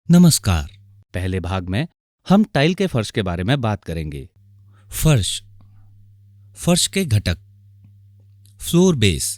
नमस्कार। पहले भाग में हम टाइल के फर्श के बारे में बात करेंगे। फर्श, फर्श के घटक। Floor base.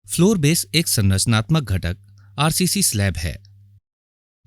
फ्लोर बेस एक संरचनात्मक घटक आरसीसी स्लैब है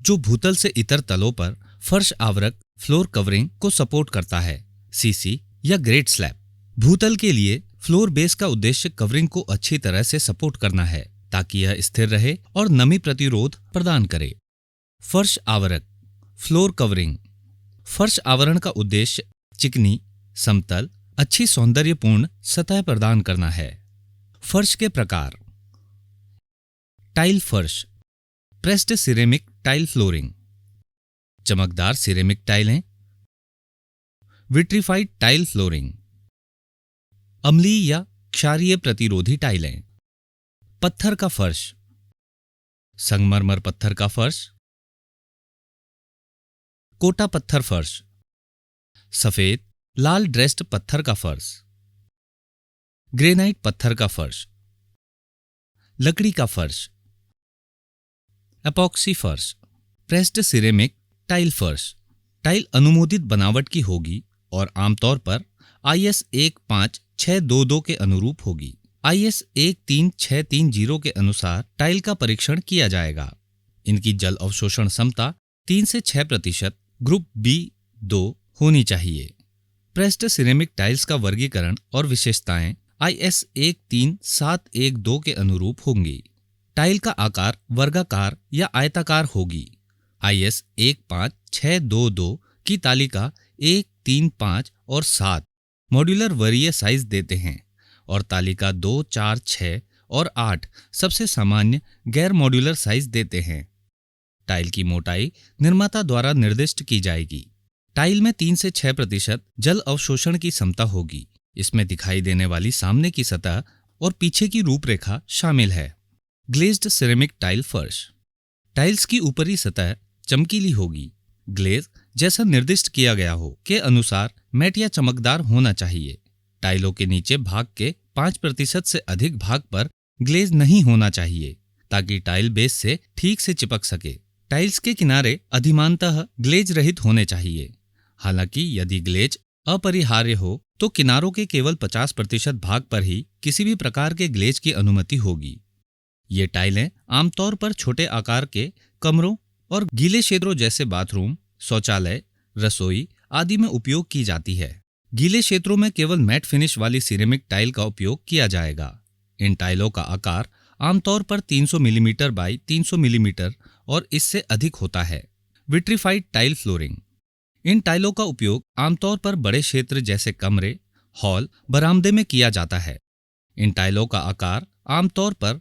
जो भूतल से इतर तलों पर फर्श आवरक फ्लोर कवरिंग को सपोर्ट करता है। सीसी या ग्रेट स्लैब। भूतल के लिए फ्लोर बेस का उद्देश्य कवरिंग को अच्छी तरह से सपोर्ट करना है ताकि यह स्थिर रहे और नमी प्रतिरोध प्रदान करे। फर्श आवरक फ्लोर कवरिंग। फर्श आवरण का उद्देश्य चिकनी, समतल, अच्छी सौंदर्यपूर्ण सतह प्रदान करना है। फर्श के प्रकार। टाइल फर्श, प्रेस्ड सिरेमिक टाइल फ्लोरिंग, चमकदार सिरेमिक टाइलें, विट्रीफाइड टाइल फ्लोरिंग, अम्लीय या क्षारीय प्रतिरोधी टाइलें। पत्थर का फर्श, संगमरमर पत्थर का फर्श, कोटा पत्थर फर्श, सफेद लाल ड्रेस्ड पत्थर का फर्श, ग्रेनाइट पत्थर का फर्श, लकड़ी का फर्श, एपॉक्सी फर्श। प्रेस्ड सिरेमिक टाइल फर्श। टाइल अनुमोदित बनावट की होगी और आमतौर पर IS 15622 के अनुरूप होगी। IS 13630 के अनुसार टाइल का परीक्षण किया जाएगा। इनकी जल अवशोषण क्षमता 3 से 6% ग्रुप B2 होनी चाहिए। प्रेस्ड सिरेमिक टाइल्स का वर्गीकरण और विशेषताएं IS 13712 के अनुरूप होंगी। टाइल का आकार वर्गाकार या आयताकार होगी। IS 15622 की तालिका 1, 3, 5 और 7 मॉड्यूलर वरीय साइज देते हैं और तालिका 2, 4, 6 और 8 सबसे सामान्य गैर मॉड्यूलर साइज देते हैं। टाइल की मोटाई निर्माता द्वारा निर्दिष्ट की जाएगी। टाइल में 3 से 6% जल अवशोषण की क्षमता होगी। इसमें दिखाई देने वाली सामने की सतह और पीछे की रूपरेखा शामिल है। ग्लेज्ड सिरेमिक टाइल फर्श। टाइल्स की ऊपरी सतह चमकीली होगी। ग्लेज जैसा निर्दिष्ट किया गया हो के अनुसार मैट या चमकदार होना चाहिए। टाइलों के नीचे भाग के 5% से अधिक भाग पर ग्लेज नहीं होना चाहिए ताकि टाइल बेस से ठीक से चिपक सके। टाइल्स के किनारे अधिमानतः ग्लेज रहित होने चाहिए। हालांकि यदि ग्लेज अपरिहार्य हो तो किनारों के केवल 50% भाग पर ही किसी भी प्रकार के ग्लेज की अनुमति होगी। ये टाइलें आमतौर पर छोटे आकार के कमरों और गीले क्षेत्रों जैसे बाथरूम, शौचालय, रसोई आदि में उपयोग की जाती है। गीले क्षेत्रों में केवल मैट फिनिश वाली सिरेमिक टाइल का उपयोग किया जाएगा। इन टाइलों का आकार आमतौर पर 300 मिलीमीटर बाई 300 मिलीमीटर और इससे अधिक होता है। Vitrified tile flooring. इन टाइलों का उपयोग आमतौर पर बड़े क्षेत्र जैसे कमरे, हॉल, बरामदे में किया जाता है। इन टाइलों का आकार आमतौर पर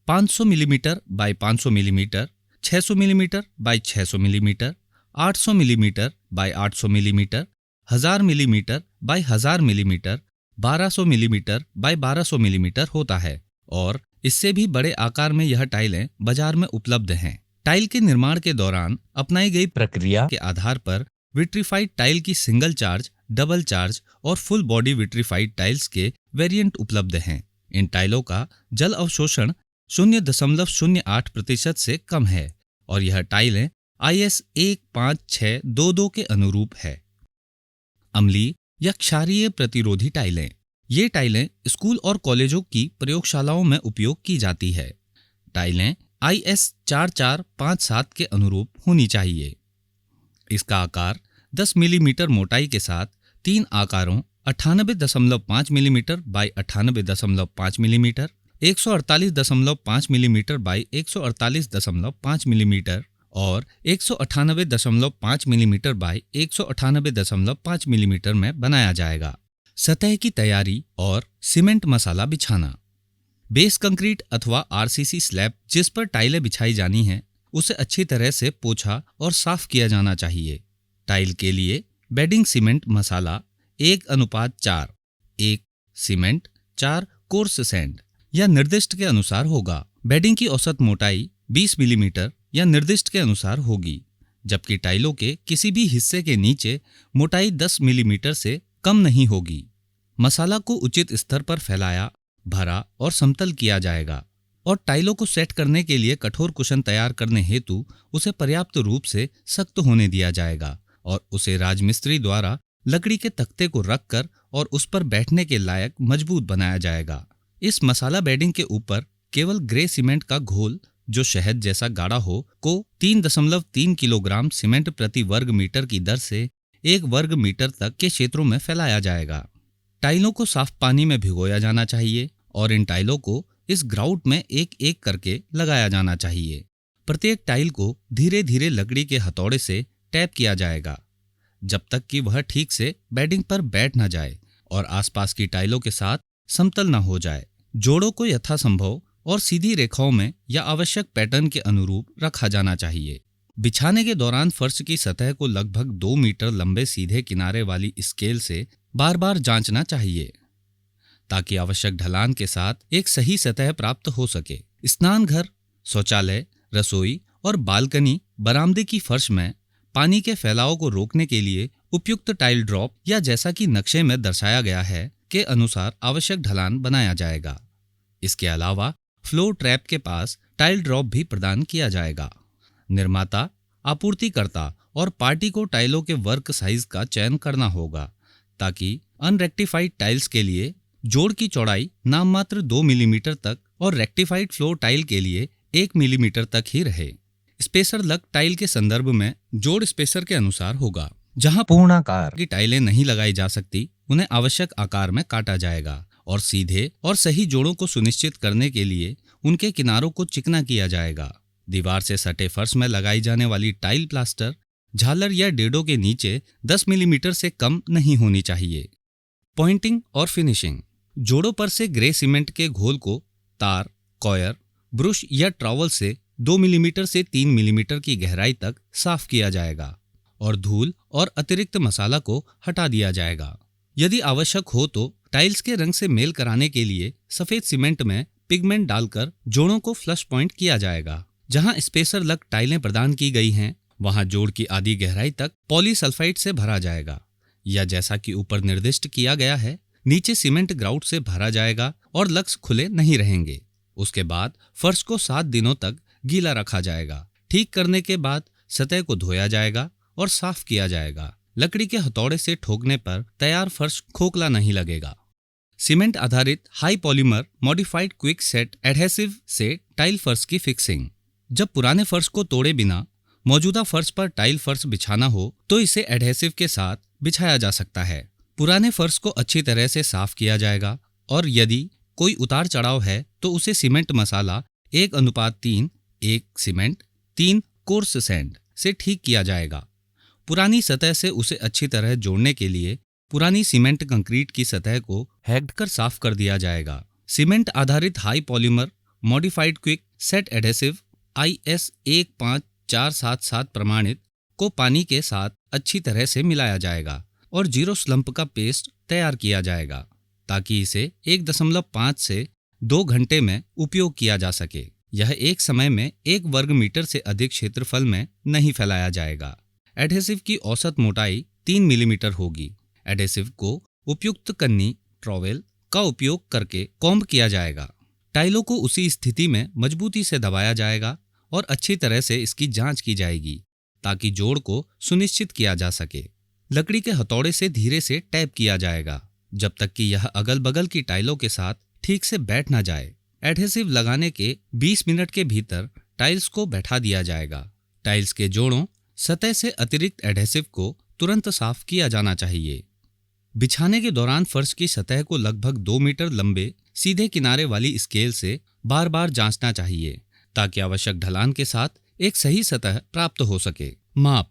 500 millimetre by 500 millimetre, 600 millimetre by 600 millimetre, 800 millimetre by 800 millimetre, 1000 millimetre by 1000 millimetre, 1200 millimetre by 1200 millimetre होता है और इससे भी बड़े आकार में यह टाइलें बाजार में उपलब्ध हैं। टाइल के निर्माण के दौरान अपनाई गई प्रक्रिया के आधार पर विट्रीफाइड टाइल की सिंगल चार्ज, डबल चार्ज और फुल बॉडी विट्रीफाइड टाइल्स के वेरिएंट उपलब्ध हैं। इन टाइलों का जल अवशोषण 0.08% से कम है और यह टाइलें IS 15622 के अनुरूप है। अम्लीय या क्षारीय प्रतिरोधी टाइलें। ये टाइलें स्कूल और कॉलेजों की प्रयोगशालाओं में उपयोग की जाती है। टाइलें IS 4457 के अनुरूप होनी चाहिए। इसका आकार 10 मिलीमीटर मोटाई के साथ 3 आकारों 98.5 millimetre by 98.5 millimetre, 148.5 millimetre by 148.5 millimetre और 198.5 मिलीमीटर बाई 198.5 मिलीमीटर में बनाया जाएगा। सतह की तैयारी और सीमेंट मसाला बिछाना। बेस कंक्रीट अथवा RCC स्लैब जिस पर टाइलें बिछाई जानी हैं उसे अच्छी तरह से पोंछा और साफ किया जाना चाहिए। टाइल के लिए बेडिंग सीमेंट मसाला 1:4, 1 सीमेंट 4 कोर्स सैंड या निर्दिष्ट के अनुसार होगा। बेडिंग की औसत मोटाई 20 मिलीमीटर या निर्दिष्ट के अनुसार होगी, जबकि टाइलों के किसी भी हिस्से के नीचे मोटाई 10 मिलीमीटर से कम नहीं होगी। मसाला को उचित स्तर पर फैलाया, भरा और समतल किया जाएगा और टाइलों को सेट करने के लिए कठोर कुशन तैयार करने हेतु उसे पर्याप्त रूप से सख्त होने दिया जाएगा और उसे राजमिस्त्री द्वारा लकड़ी के तख्ते को रखकर और उस पर बैठने के लायक मजबूत बनाया जाएगा। इस मसाला बेडिंग के ऊपर केवल ग्रे सीमेंट का घोल जो शहद जैसा गाढ़ा हो को 3.3 किलोग्राम सीमेंट प्रति वर्ग मीटर की दर से 1 वर्ग मीटर तक के क्षेत्रों में फैलाया जाएगा। टाइलों को साफ पानी में भिगोया जाना चाहिए और इन टाइलों को इस ग्राउट में एक एक करके लगाया जाना चाहिए। प्रत्येक टाइल को धीरे धीरे लकड़ी के हथौड़े से टैप किया जाएगा जब तक कि वह ठीक से बेडिंग पर बैठ न जाए और आसपास की टाइलों के साथ समतल न हो जाए। जोड़ों को यथासंभव और सीधी रेखाओं में या आवश्यक पैटर्न के अनुरूप रखा जाना चाहिए। बिछाने के दौरान फर्श की सतह को लगभग 2 मीटर लंबे सीधे किनारे वाली स्केल से बार बार जांचना चाहिए ताकि आवश्यक ढलान के साथ एक सही सतह प्राप्त हो सके। स्नान घर, शौचालय, रसोई और बालकनी बरामदे की फर्श में पानी के फैलाव को रोकने के लिए उपयुक्त टाइल ड्रॉप या जैसा कि नक्शे में दर्शाया गया है के अनुसार आवश्यक ढलान बनाया जाएगा। इसके अलावा फ्लोर ट्रैप के पास टाइल ड्रॉप भी प्रदान किया जाएगा। निर्माता, आपूर्तिकर्ता और पार्टी को टाइलों के वर्क साइज का चयन करना होगा ताकि अनरेक्टिफाइड टाइल्स के लिए जोड़ की चौड़ाई नाममात्र 2 मिलीमीटर तक और रेक्टिफाइड फ्लोर टाइल के लिए 1 मिलीमीटर तक ही रहे। स्पेसर लग टाइल के संदर्भ में जोड़ स्पेसर के अनुसार होगा। जहां पूर्णाकार की टाइलें नहीं लगाई जा सकती उन्हें आवश्यक आकार में काटा जाएगा और सीधे और सही जोड़ों को सुनिश्चित करने के लिए उनके किनारों को चिकना किया जाएगा। दीवार से सटे फर्श में लगाई जाने वाली टाइल प्लास्टर झालर या डेडो के नीचे 10 मिलीमीटर से कम नहीं होनी चाहिए। पॉइंटिंग और फिनिशिंग। जोड़ों पर से ग्रे सीमेंट के घोल को तार, कॉयर, ब्रश या ट्रॉवल से 2 मिलीमीटर से 3 मिलीमीटर की गहराई तक साफ किया जाएगा और धूल और अतिरिक्त मसाला को हटा दिया जाएगा। यदि आवश्यक हो तो टाइल्स के रंग से मेल कराने के लिए सफेद सीमेंट में पिगमेंट डालकर जोड़ों को फ्लश पॉइंट किया जाएगा। जहां स्पेसर लग टाइलें प्रदान की गई हैं वहां जोड़ की आधी गहराई तक पॉलीसल्फाइड से भरा जाएगा या जैसा कि ऊपर निर्दिष्ट किया गया है नीचे सीमेंट ग्राउट से भरा जाएगा और लक्स खुले नहीं रहेंगे। उसके बाद फर्श को 7 दिनों तक गीला रखा जाएगा। ठीक करने के बाद सतह को धोया जाएगा और साफ किया जाएगा। लकड़ी के हथौड़े से ठोकने पर तैयार फर्श खोखला नहीं लगेगा। सीमेंट आधारित high polymer modified quick set adhesive से टाइल फर्श की फिक्सिंग। जब पुराने फर्श को तोड़े बिना मौजूदा फर्श पर टाइल फर्श बिछाना हो तो इसे एडहेसिव के साथ बिछाया जा सकता है। पुराने फर्श को अच्छी तरह से साफ किया जाएगा और यदि कोई उतार चढ़ाव है तो उसे सीमेंट मसाला 1:3 1 सीमेंट 3 कोर्स सैंड से ठीक किया जाएगा। पुरानी सतह से उसे अच्छी तरह जोड़ने के लिए पुरानी सीमेंट कंक्रीट की सतह को हैक्ड कर साफ कर दिया जाएगा। सीमेंट आधारित high polymer modified quick set adhesive IS 15477 प्रमाणित को पानी के साथ अच्छी तरह से मिलाया जाएगा और 0 स्लंप का पेस्ट तैयार किया जाएगा ताकि इसे 1.5 से 2 घंटे में उपयोग किया जा सके। यह एक समय में 1 वर्ग मीटर से अधिक क्षेत्रफल में नहीं फैलाया जाएगा। एडहेसिव की औसत मोटाई 3 मिलीमीटर होगी। एडहेसिव को उपयुक्त कन्नी ट्रॉवेल का उपयोग करके कॉम्ब किया जाएगा। टाइलों को उसी स्थिति में मजबूती से दबाया जाएगा और अच्छी तरह से इसकी जांच की जाएगी ताकि जोड़ को सुनिश्चित किया जा सके। लकड़ी के हथौड़े से धीरे से टैप किया जाएगा जब तक कि यह अगल बगल की टाइलों के साथ ठीक से बैठ ना जाए। एडहेसिव लगाने के 20 मिनट के भीतर टाइल्स को बैठा दिया जाएगा। टाइल्स के जोड़ों सतह से अतिरिक्त एडहेसिव को तुरंत साफ किया जाना चाहिए। बिछाने के दौरान फर्श की सतह को लगभग 2 मीटर लंबे सीधे किनारे वाली स्केल से बार बार जांचना चाहिए ताकि आवश्यक ढलान के साथ एक सही सतह प्राप्त हो सके। माप।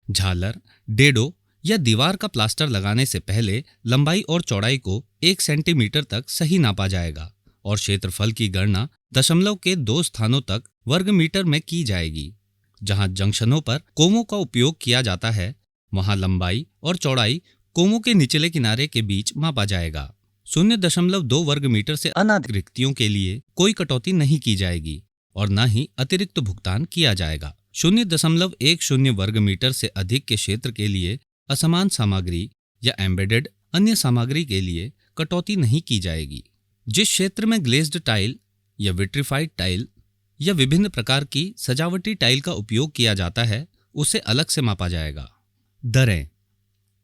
झालर, डेडो या दीवार का प्लास्टर लगाने से पहले लंबाई और चौड़ाई को 1 सेंटीमीटर तक सही नापा जाएगा और क्षेत्रफल की गणना दशमलव के 2 स्थानों तक वर्ग मीटर में की जाएगी। जहां जंक्शनों पर कोमों का उपयोग किया जाता है वहां लंबाई और चौड़ाई कोमों के निचले किनारे के बीच मापा जाएगा। 0.2 वर्ग मीटर से अधिक रिक्तियों के लिए कोई कटौती नहीं की जाएगी और न ही अतिरिक्त भुगतान किया जाएगा। 0.10 वर्ग मीटर से अधिक के क्षेत्र के लिए असमान सामग्री या एम्बेडेड अन्य सामग्री के लिए कटौती नहीं की जाएगी। जिस क्षेत्र में ग्लेज्ड टाइल या विट्रीफाइड टाइल या विभिन्न प्रकार की सजावटी टाइल का उपयोग किया जाता है उसे अलग से मापा जाएगा। दरें।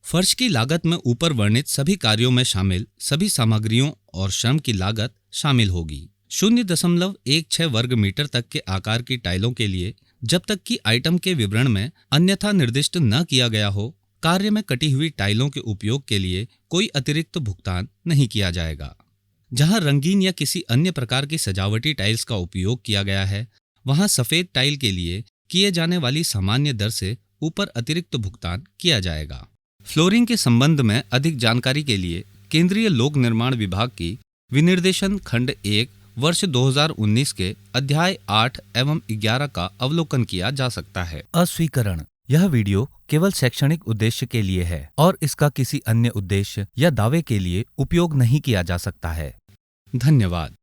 फर्श की लागत में ऊपर वर्णित सभी कार्यों में शामिल सभी सामग्रियों और श्रम की लागत शामिल होगी। 0.16 वर्ग मीटर तक के आकार की टाइलों के लिए जब तक कि आइटम के विवरण में अन्यथा निर्दिष्ट न किया गया हो, कार्य में कटी हुई टाइलों के उपयोग के लिए कोई अतिरिक्त भुगतान नहीं किया जाएगा। जहां रंगीन या किसी अन्य प्रकार की सजावटी टाइल्स का उपयोग किया गया है, वहां सफेद टाइल के लिए किए जाने वाली सामान्य दर से ऊपर अतिरिक्त भुगतान किया जाएगा। फ्लोरिंग के संबंध में अधिक जानकारी के लिए केंद्रीय लोक निर्माण विभाग की विनिर्देशन खंड 1 वर्ष 2019 के अध्याय 8 एवं 11 का अवलोकन किया जा सकता है। अस्वीकरण। यह वीडियो केवल शैक्षणिक उद्देश्य के लिए है और इसका किसी अन्य उद्देश्य या दावे के लिए उपयोग नहीं किया जा सकता है। धन्यवाद।